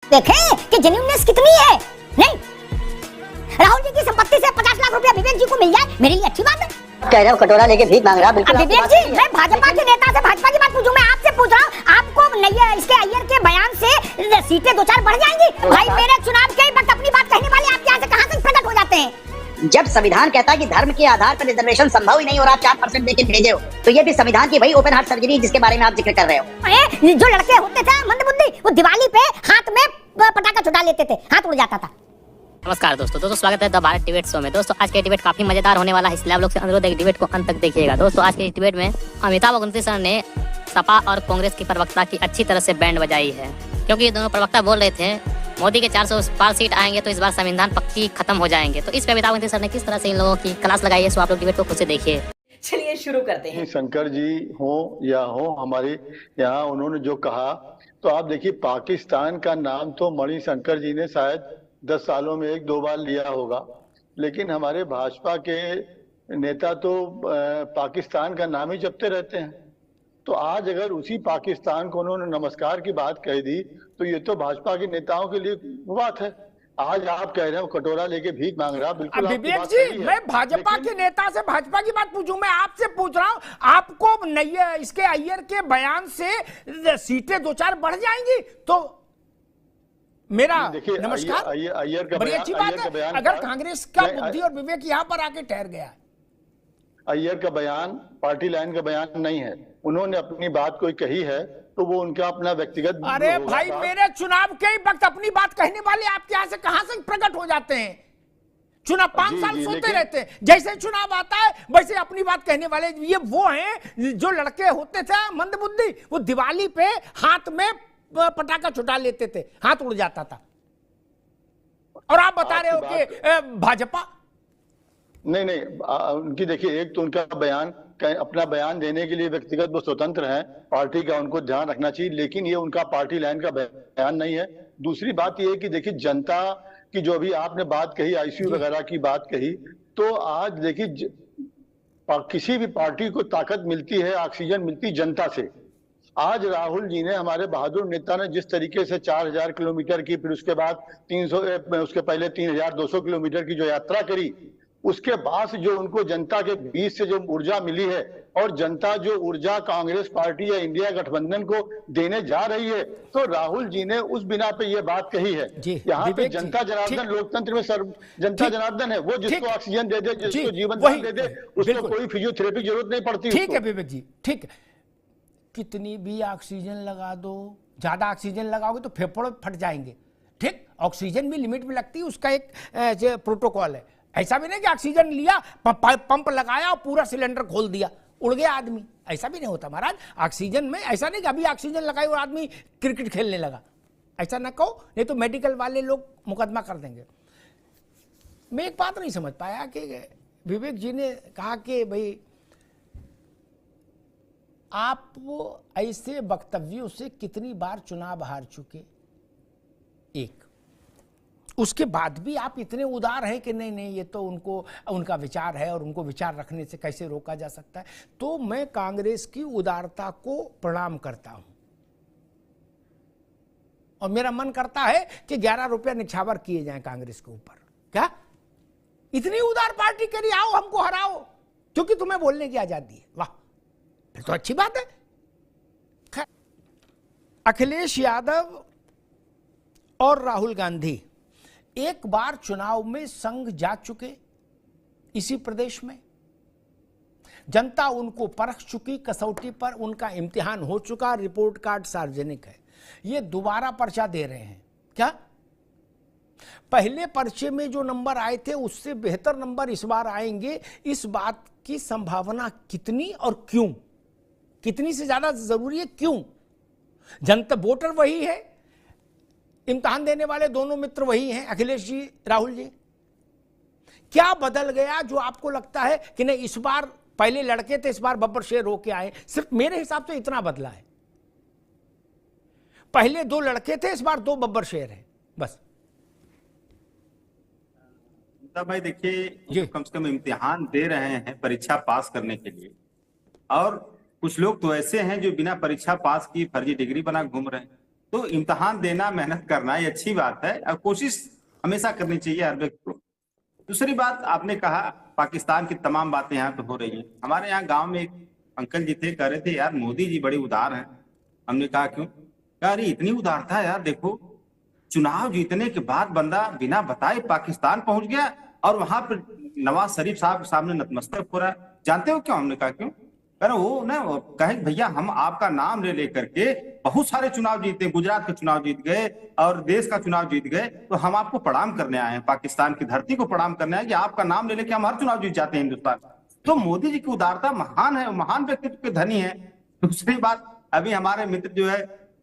देखें कि जेन्युइननेस कितनी है। नहीं, राहुल जी की संपत्ति से 50 लाख रुपया विवेक जी को मिल जाए, मेरे लिए अच्छी बात है। कह रहे हो कटोरा लेके भीख मांग रहा, बिल्कुल विवेक जी, मैं भाजपा के नेता से भाजपा की बात पूछूं, मैं आपसे पूछ रहा हूँ, आपको इसके अय्यर के बयान से सीटें 2-4 बढ़ जाएंगी? भाई मेरे चुनाव के वक्त अपनी बात कहने वाले आप यहाँ से कहाँ से प्रकट हो जाते हैं? जब संविधान कहता है कि धर्म के आधार पर रिजर्वेशन संभव ही नहीं और आप 4% देके भेजे हो, तो ये भी संविधान की वही ओपन हार्ट सर्जरी जिसके बारे में आप जिक्र कर रहे हो। जो लड़के होते थे मंदबुद्धि, वो दिवाली पे हाथ में पटाखा छुटा लेते थे, हाथ उड़ जाता था। नमस्कार दोस्तों स्वागत है द भारत डिबेट शो में। दोस्तों आज के डिबेट काफी मजेदार होने वाला है, इसलिए आप लोग से अनुरोध है कि डिबेट को अंत तक देखिएगा। दोस्तों आज के डिबेट में अमिताभ अग्निहोत्री सर ने सपा और कांग्रेस की प्रवक्ता की अच्छी तरह से बैंड बजाई है, क्योंकि ये दोनों प्रवक्ता बोल रहे थे मोदी के 400 पार सीट आएंगे तो इस बार संविधान पक्की खत्म हो जाएंगे। तो इस पे अमिताभ अग्निहोत्री सर ने किस तरह से इन लोगों की क्लास लगाई है, सो आप लोग डिबेट को खुद से देखिए। चलिए शुरू करते हैं। शंकर जी हो या हो हमारे यहाँ, उन्होंने जो कहा तो आप देखिए, पाकिस्तान का नाम तो मणिशंकर जी ने शायद 10 सालों में 1-2 बार लिया होगा, लेकिन हमारे भाजपा के नेता तो पाकिस्तान का नाम ही जपते रहते हैं। तो आज अगर उसी पाकिस्तान को उन्होंने नमस्कार की बात कह दी तो ये तो भाजपा के नेताओं के लिए बात है। आज आप कह रहे हो कटोरा लेके भीख मांग रहा, बिल्कुल विवेक जी, मैं भाजपा के नेता से भाजपा की बात पूछूं, मैं आपसे पूछ रहा हूं, आपको इसके अय्यर के बयान से सीटें 2-4 बढ़ जाएंगी? तो मेरा नमस्कार, अय्यर का बड़ी अच्छी बात है। अगर कांग्रेस का बुद्धि और विवेक यहाँ पर आके ठहर गया। अय्यर का बयान पार्टी लाइन का बयान नहीं है, उन्होंने अपनी बात कोई कही है तो वो उनका अपना व्यक्तिगत। अरे भाई, मेरे चुनाव के वक्त अपनी बात कहने वाले आपके यहाँ से कहां से प्रकट हो जाते हैं? चुनाव 5 साल सोते रहते हैं, जैसे चुनाव आता है वैसे अपनी बात कहने वाले ये वो हैं जो लड़के होते थे मंदबुद्धि, वो दिवाली पे हाथ में पटाखा छुटा लेते थे, हाथ उड़ जाता था। और आप बता रहे हो कि भाजपा नहीं, उनकी देखिए, एक तो उनका बयान, अपना बयान देने के लिए व्यक्तिगत वो स्वतंत्र हैं, पार्टी का उनको ध्यान रखना चाहिए, लेकिन ये उनका पार्टी लाइन का बयान नहीं है। दूसरी बात ये है कि देखिए, जनता की जो अभी आपने बात कही, आईसीयू वगैरह की बात कही, तो आज देखिए किसी भी पार्टी को ताकत मिलती है, ऑक्सीजन मिलती जनता से। आज राहुल जी ने, हमारे बहादुर नेता ने जिस तरीके से 4000 किलोमीटर की, फिर उसके बाद 300, उसके पहले 3200 किलोमीटर की जो यात्रा करी, उसके बाद जो उनको जनता के बीच से जो ऊर्जा मिली है, और जनता जो ऊर्जा कांग्रेस पार्टी या इंडिया गठबंधन को देने जा रही है, तो राहुल जी ने उस बिना पे ये बात कही है। यहाँ पे जनता जनार्दन, लोकतंत्र में जनता जनार्दन है, वो जिसको ऑक्सीजन दे दे, जिसको जीवन दान दे दे, उसको कोई फिजियोथेरेपी जरूरत नहीं पड़ती। ठीक है विवेक जी, ठीक है, कितनी भी ऑक्सीजन लगा दो, ज्यादा ऑक्सीजन लगाओगे तो फेफड़े फट जाएंगे। ठीक, ऑक्सीजन भी लिमिट में लगती है, उसका एक प्रोटोकॉल है। ऐसा भी नहीं कि ऑक्सीजन लिया, पंप लगाया और पूरा सिलेंडर खोल दिया, उड़ गया आदमी, ऐसा भी नहीं होता महाराज। ऑक्सीजन में ऐसा नहीं कि अभी ऑक्सीजन लगाई और आदमी क्रिकेट खेलने लगा, ऐसा ना कहो, नहीं तो मेडिकल वाले लोग मुकदमा कर देंगे। मैं एक बात नहीं समझ पाया कि विवेक जी ने कहा कि भाई आप ऐसे वक्तव्यों से कितनी बार चुनाव हार चुके, एक, उसके बाद भी आप इतने उदार हैं कि नहीं ये तो उनका विचार है और उनको विचार रखने से कैसे रोका जा सकता है। तो मैं कांग्रेस की उदारता को प्रणाम करता हूं और मेरा मन करता है कि 11 रुपया निछावर किए जाएं कांग्रेस के ऊपर। क्या इतनी उदार पार्टी करी, आओ हमको हराओ, क्योंकि तुम्हें बोलने की आजादी है। वाह, फिर तो अच्छी बात है। अखिलेश यादव और राहुल गांधी एक बार चुनाव में संग जा चुके, इसी प्रदेश में जनता उनको परख चुकी, कसौटी पर उनका इम्तिहान हो चुका, रिपोर्ट कार्ड सार्वजनिक है। ये दोबारा पर्चा दे रहे हैं क्या? पहले पर्चे में जो नंबर आए थे उससे बेहतर नंबर इस बार आएंगे, इस बात की संभावना कितनी और क्यों? कितनी से ज्यादा जरूरी है, क्यों? जनता, वोटर वही है, इम्तिहान देने वाले दोनों मित्र वही हैं, अखिलेश जी, राहुल जी। क्या बदल गया जो आपको लगता है कि नहीं इस बार, पहले लड़के थे इस बार बब्बर शेर होके आए? सिर्फ मेरे हिसाब से इतना बदला है, पहले 2 लड़के थे, इस बार 2 बब्बर शेर हैं, बस। भाई देखिए, कम से कम इम्तिहान दे रहे हैं परीक्षा पास करने के लिए, और कुछ लोग तो ऐसे हैं जो बिना परीक्षा पास की फर्जी डिग्री बना घूम रहे हैं। तो इम्तिहान देना, मेहनत करना ये अच्छी बात है और कोशिश हमेशा करनी चाहिए हर व्यक्ति को। दूसरी बात, आपने कहा पाकिस्तान की तमाम बातें यहाँ पे हो रही है। हमारे यहाँ गांव में एक अंकल जी थे, कह रहे थे यार मोदी जी बड़े उदार हैं। हमने कहा क्यों? कहा अरे इतनी उदारता यार, देखो चुनाव जीतने के बाद बंदा बिना बताए पाकिस्तान पहुंच गया और वहां पर नवाज शरीफ साहब के सामने नतमस्तक हो रहा है। जानते हो क्यों? हमने कहा क्यों? कह रहे वो ना कहे भैया हम आपका नाम ले लेकर के बहुत सारे चुनाव जीते, गुजरात के चुनाव जीत गए और देश का चुनाव जीत गए, तो हम आपको प्रणाम करने आए हैं, पाकिस्तान की धरती को प्रणाम करने आए कि आपका नाम ले लेके हम हर चुनाव जीत जाते हैं हिंदुस्तान। तो मोदी जी की उदारता महान है, महान व्यक्तित्व के धनी है। दूसरी बात, अभी हमारे मित्र जो है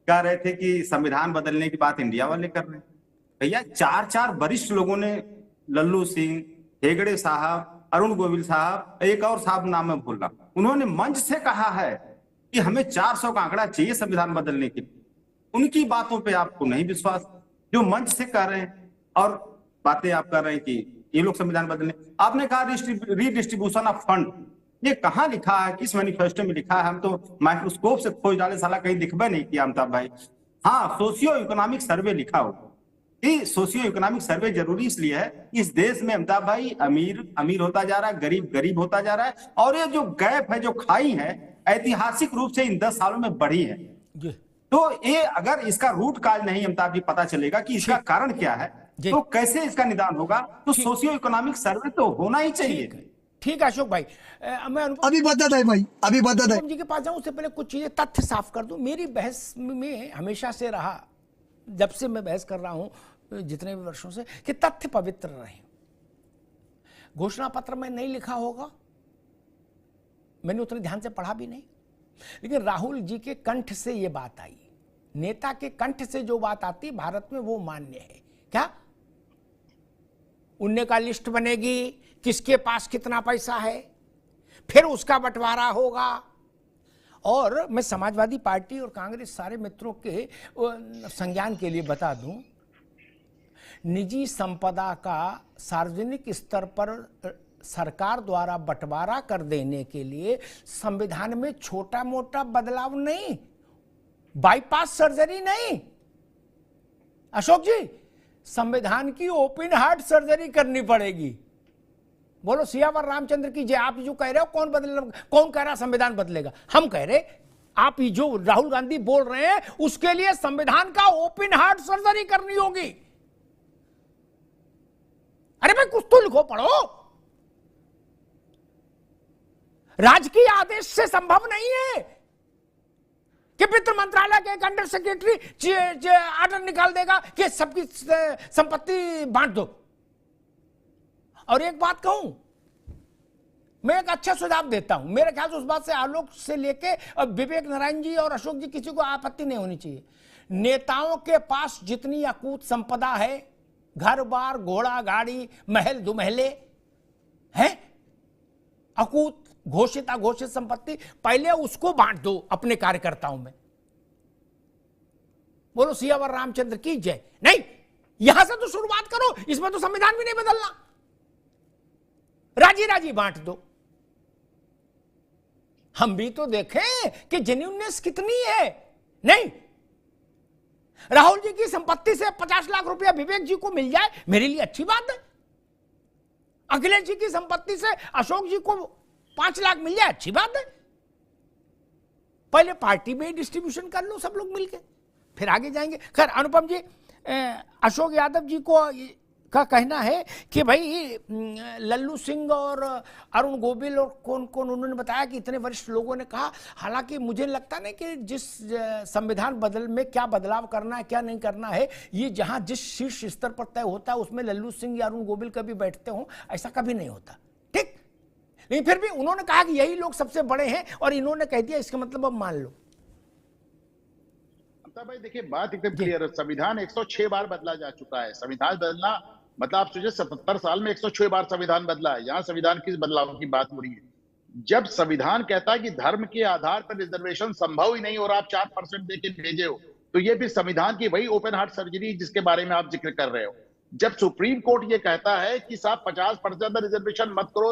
कह रहे थे कि संविधान बदलने की बात इंडिया वाले कर रहे हैं। भैया चार वरिष्ठ लोगों ने, लल्लू सिंह, हेगड़े साहब, अरुण गोविल साहब, एक और साहब नाम है भूल रहा, उन्होंने मंच से कहा है कि हमें 400 का आंकड़ा चाहिए संविधान बदलने के लिए। उनकी बातों पे आपको नहीं विश्वास, जो मंच से कह रहे हैं और बातें आप कर रहे हैं कि ये लोग संविधान बदलने। आपने कहा रीडिस्ट्रीब्यूशन ऑफ फंड, ये कहाँ लिखा है, किस मैनिफेस्टो में लिखा है? हम तो माइक्रोस्कोप से खोज डाले, साला कहीं दिखबे नहीं किया अमिताभ भाई। हाँ, सोशियो इकोनॉमिक सर्वे लिखा हो। ये सोशियो इकोनॉमिक सर्वे जरूरी इसलिए है, इस देश में अमिताभ भाई अमीर होता जा रहा है, गरीब होता जा रहा है, और ये जो गैप है, जो खाई है, ऐतिहासिक रूप से इन 10 सालों में बढ़ी है। तो ये अगर इसका रूट काज नहीं अमिताभ जी पता चलेगा कि इसका कारण क्या है, तो कैसे इसका निदान होगा? तो सोशियो इकोनॉमिक सर्वे तो होना ही चाहिए। ठीक है अशोक भाई, मैं अभी बदत है भाई, अभी बदत है। जी के पास जाऊं उससे पहले कुछ चीजें तथ्य साफ कर दूं। मेरी बहस में हमेशा से रहा, जब से मैं बहस कर रहा हूं जितने भी वर्षों से, कि तथ्य पवित्र रहे। घोषणा पत्र में नहीं लिखा होगा, मैंने उतने ध्यान से पढ़ा भी नहीं, लेकिन राहुल जी के कंठ से यह बात आई, नेता के कंठ से जो बात आती भारत में वो मान्य है। क्या उनने का लिस्ट बनेगी, किसके पास कितना पैसा है, फिर उसका बंटवारा होगा। और मैं समाजवादी पार्टी और कांग्रेस सारे मित्रों के संज्ञान के लिए बता दूं, निजी संपदा का सार्वजनिक स्तर पर सरकार द्वारा बंटवारा कर देने के लिए संविधान में छोटा मोटा बदलाव नहीं, बाईपास सर्जरी नहीं अशोक जी, संविधान की ओपन हार्ट सर्जरी करनी पड़ेगी। बोलो सियावर रामचंद्र की जय। आप जो कह रहे हो कौन कह रहा संविधान बदलेगा? हम कह रहे, आप जो राहुल गांधी बोल रहे हैं उसके लिए संविधान का ओपन हार्ट सर्जरी करनी होगी। अरे भाई कुछ तो लिखो पढ़ो। राजकीय आदेश से संभव नहीं है कि वित्त मंत्रालय के एक अंडर सेक्रेटरी आर्डर निकाल देगा कि सबकी संपत्ति बांट दो। और एक बात कहूं, मैं एक अच्छा सुझाव देता हूं, मेरे ख्याल से उस बात से आलोक से लेके विवेक नारायण जी और अशोक जी किसी को आपत्ति नहीं होनी चाहिए। नेताओं के पास जितनी अकूत संपदा है, घर बार, घोड़ा गाड़ी, महल दुमहले हैं, अकूत घोषित अघोषित संपत्ति, पहले उसको बांट दो अपने कार्यकर्ताओं में। बोलो सियावर रामचंद्र की जय। नहीं, यहां से तो शुरुआत करो, इसमें तो संविधान भी नहीं बदलना, राजी राजी बांट दो। हम भी तो देखें कि जेन्युइननेस कितनी है। नहीं, राहुल जी की संपत्ति से 50 लाख रुपया विवेक जी को मिल जाए, मेरे लिए अच्छी बात है। अखिलेश जी की संपत्ति से अशोक जी को 5 लाख मिल जाए, अच्छी बात है। पहले पार्टी में ही डिस्ट्रीब्यूशन कर लो सब लोग मिलके, फिर आगे जाएंगे। खैर अनुपम जी, अशोक यादव जी को का कहना है कि भाई लल्लू सिंह और अरुण गोविल और कौन कौन उन्होंने बताया कि इतने वरिष्ठ लोगों ने कहा। हालांकि मुझे लगता नहीं कि जिस संविधान बदल में क्या बदलाव करना है क्या नहीं करना है, ये जहां जिस शीर्ष स्तर पर तय होता है उसमें लल्लू सिंह या अरुण गोविल कभी बैठते हो, ऐसा कभी नहीं होता। ठीक, लेकिन फिर भी उन्होंने कहा कि यही लोग सबसे बड़े हैं और इन्होंने कह दिया, इसका मतलब अब मान लो। भाई देखिए, बात एकदम क्लियर है। संविधान 106 बार बदला जा चुका है। संविधान बदलना मतलब आप सोचिए 77 साल में 106 बार संविधान बदला है। यहाँ संविधान किस बदलाव की बात हो रही है? जब संविधान कहता है कि धर्म के आधार पर रिजर्वेशन संभव ही नहीं और आप 4% देके भेजे हो, तो ये भी संविधान की वही ओपन हार्ट सर्जरी जिसके बारे में आप जिक्र कर रहे हो। जब सुप्रीम कोर्ट ये कहता है कि साहब 50% रिजर्वेशन मत करो,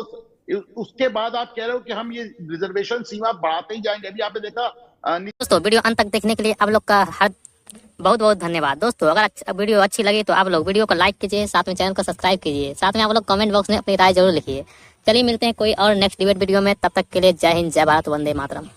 उसके बाद आप कह रहे हो कि हम ये रिजर्वेशन सीमा बढ़ाते ही जाएंगे। अभी आपने देखा दोस्तों, वीडियो अंत तक देखने के लिए आप लोग का बहुत बहुत धन्यवाद दोस्तों। अगर वीडियो अच्छी लगी तो आप लोग वीडियो को लाइक कीजिए, साथ में चैनल को सब्सक्राइब कीजिए, साथ में आप लोग कमेंट बॉक्स में अपनी राय जरूर लिखिए। चलिए मिलते हैं कोई और नेक्स्ट डिबेट वीडियो में, तब तक के लिए जय हिंद, जय भारत, वंदे मातरम।